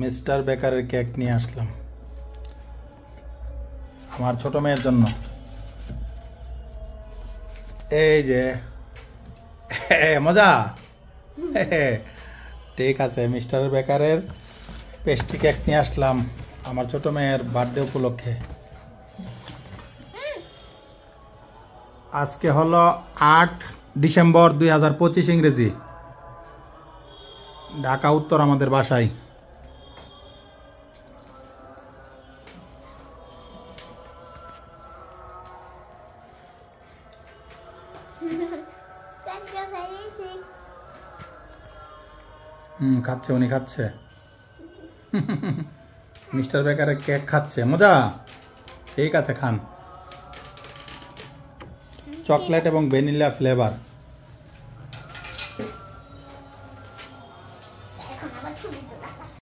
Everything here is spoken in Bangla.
মিস্টার বেকারের কেক নিয়ে আসলাম আমার ছোট মেয়ের জন্য। এই যে মজা। ঠিক আছে, মিস্টার বেকারের পেস্ট্রি কেক নিয়ে আসলাম আমার ছোট মেয়ের বার্থডে উপলক্ষে। আজকে হলো 8 ডিসেম্বর 2025 ইংরেজি। ঢাকা উত্তর আমাদের বাসায়। খাচ্ছে, উনি খাচ্ছে। মিস্টার বেকারের কেক খাচ্ছে, মজা। ঠিক আছে, খান। চকলেট এবং ভ্যানিলা ফ্লেভার।